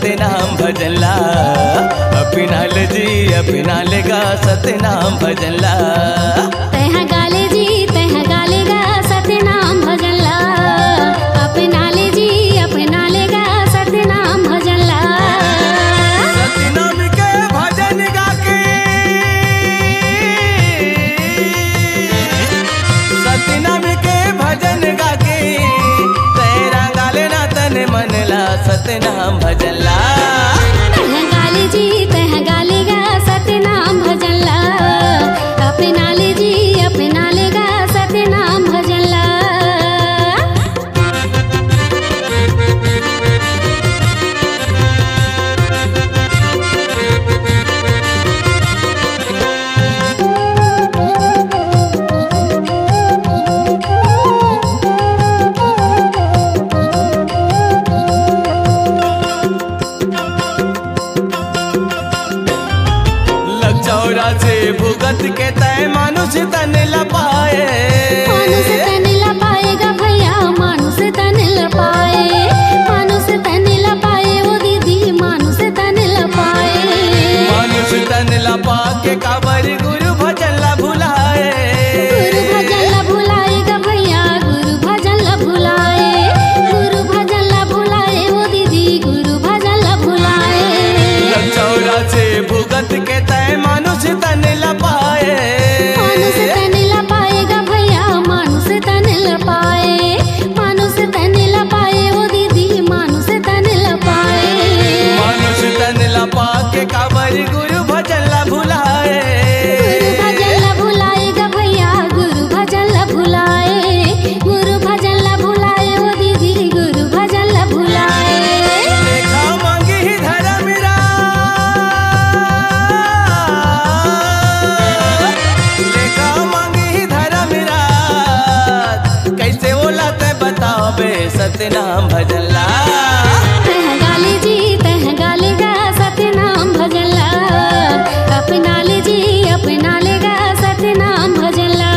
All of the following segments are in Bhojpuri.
सतनाम भजन ला। अपना ले जी अपना लेगा सतनाम भजन ला। तह गाले जी तह गालेगा सतनाम भजन ला। अपना ले जी अपना लेगा सतनाम भजन ला। सतनाम के भजन गा के सतनाम के भजन गा के तेरा गाले ना तन मन ला सतनाम भजन ला। तह गाले जी तह गालेगा सतनाम भजन ला। अपना ले जी अपना लेगा सतनाम भजन ला। लग से भुगत के तय मानुष तन लपाए। मानुष तन लपाएगा भैया मानुष तन लपाए। मानुष तन लपाए ओ दीदी मानुष तन लपाए। मानुष तन लपा के काबर गुरु भजन ला भुलाए। गुरु भजन ला भुलाएगा भैया गुरु भजन ला भुलाए। गुरु भजन ला भुलाए ओ दीदी गुरु भजन ला भुलाए। चौरा से भुगत के तय मानुष तन लपाए। मानुष तन लपाएगा भैया मानुष तन लपाए। मानुष तन लपाए ओ दीदी मानुष तन लपाए। मानुष तन लपा के काबर गुरु भजन ला भुलाए। गुरु भजन ला भुलाएगा भैया गुरु भजन ला भुलाए। गुरु भजन ला भुलाए ओ दीदी गुरु भजन ला भुलाए। लेखा मांगी ही धर्म लेखा मांगी ही धर्म कैसे बोला ते बताओ बे सतनाम भजन ला। तह गाले जी तह गालेगा सतनाम भजन ला। अपना ले जी अपना लेगा सतनाम भजन ला।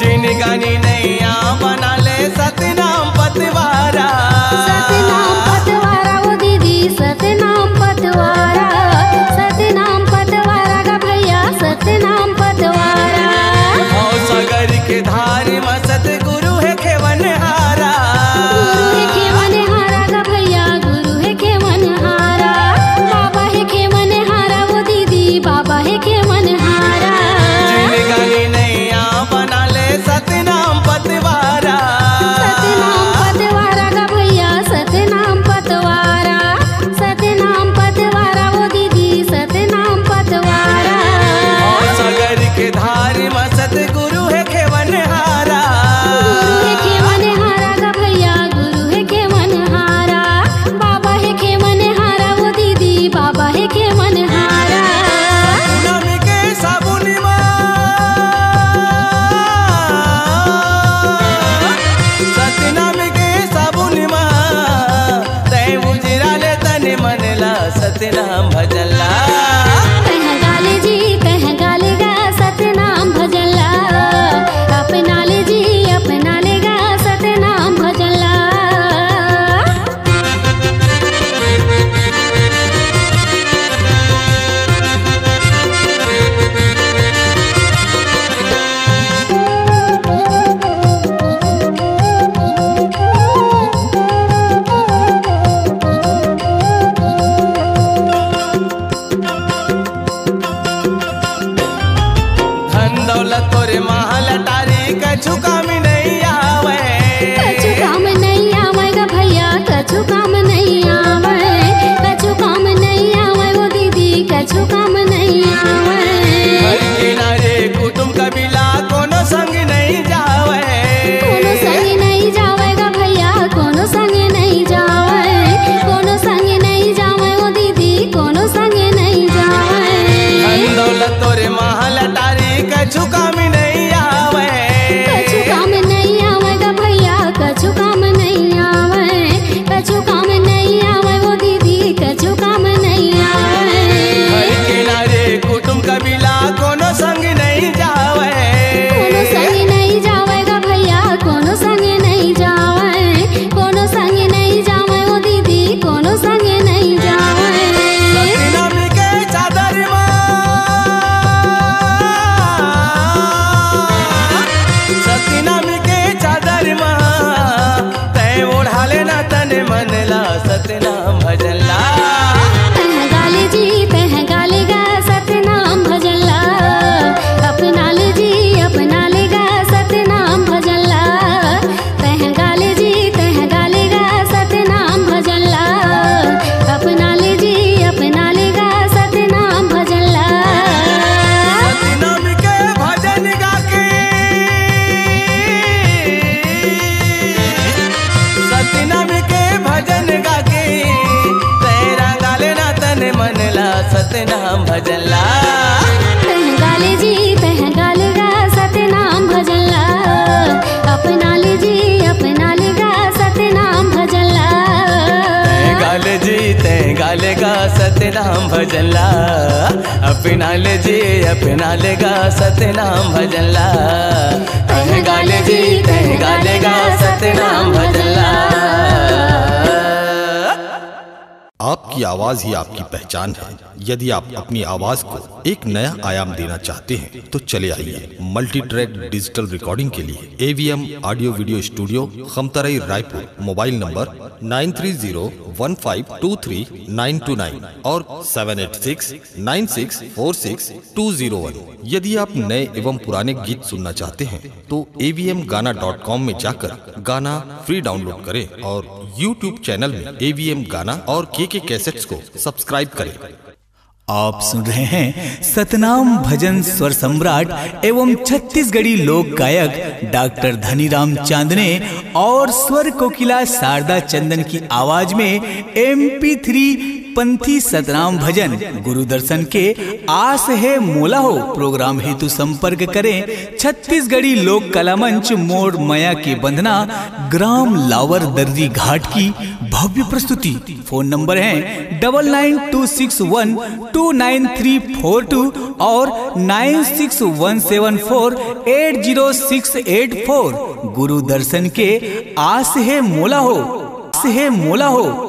जिन गानी नैया बना ले सतनाम पतवारा। सतनाम पतवारा ओ दीदी सतनाम पतवारा। सतनाम पतवारा का भैया सतनाम पतवारा। और सागर के धार में सतगुरु है खेवनहारा। गुरु है खेवनहारा का भैया गुरु है खेवनहारा। बाबा है खेवनहारा ओ दीदी बाबा है खेवनहारा। जिन गानी नैया बना ले सतनाम पतवारा। सतनाम पतवारा का भैया सतनाम पतवारा। सतनाम पतवारा ओ दीदी सतनाम पतवारा। और सागर के धार में सतगुरु है खेवनहारा। गुरु है खेवनहारा का भैया गुरु है खेवनहारा। बाबा है खेवनहारा ओ दीदी बाबा है खेवनहारा। सतनाम के साबुन सतनाम के साबुन तय उजरा ले तन मन ला सतनाम भजन ला। तह गाले जी तह गालेगा सतनाम भजन ला। अपना ले जी अपना लेगा सतनाम भजन ला। सतनाम भजन ला। तह गाले जी तह गालेगा सतनाम भजन ला, अपना ले जी अपना लेगा सतनाम भजन ला। तह गाले जी तह गालेगा सतनाम भजन ला, अपना ले जी अपना लेगा सतनाम भजन ला। सतनाम के भजन गा के, सतनाम के भजन गा के तेरा गाले ना तन मन ला सतनाम भजन ला। तह गाले जी तह गालेगा सतनाम भजन ला, अपना ले जी अपना लेगा सतनाम भजन ला। गाले जी ते गालेगा सतनाम भजन ला, अपना ले जी अपना लेगा सतनाम भजन ला। गाले जी ते गालेगा सतनाम भजन ला। आपकी आवाज ही आपकी पहचान है। यदि आप अपनी आवाज को एक नया आयाम देना चाहते हैं तो चले आइए मल्टी ट्रैक डिजिटल रिकॉर्डिंग के लिए AVM audio video studio, Khamtarai, Raipur. Mobile number 9301523929 और 7869646201। यदि आप नए एवं पुराने गीत सुनना चाहते हैं तो avmgana.com में जाकर गाना फ्री डाउनलोड करें और YouTube चैनल में AVM गाना और KK कैसेट्स को सब्सक्राइब करें। आप सुन रहे हैं सतनाम भजन स्वर सम्राट एवं छत्तीसगढ़ी लोक गायक डॉक्टर धनीराम चांदने और स्वर कोकिला शारदा चंदन की आवाज में MP3 पंथी सतनाम भजन गुरु दर्शन के आस है मोला हो प्रोग्राम हेतु संपर्क करें छत्तीसगढ़ी लोक कला मंच, मोड़ मया के बंधना, ग्राम लावर दर्री घाट की भव्य प्रस्तुति। फोन नंबर है 9926129342 और 9617480684। गुरु दर्शन के आस है मोला हो, आस है मोला हो।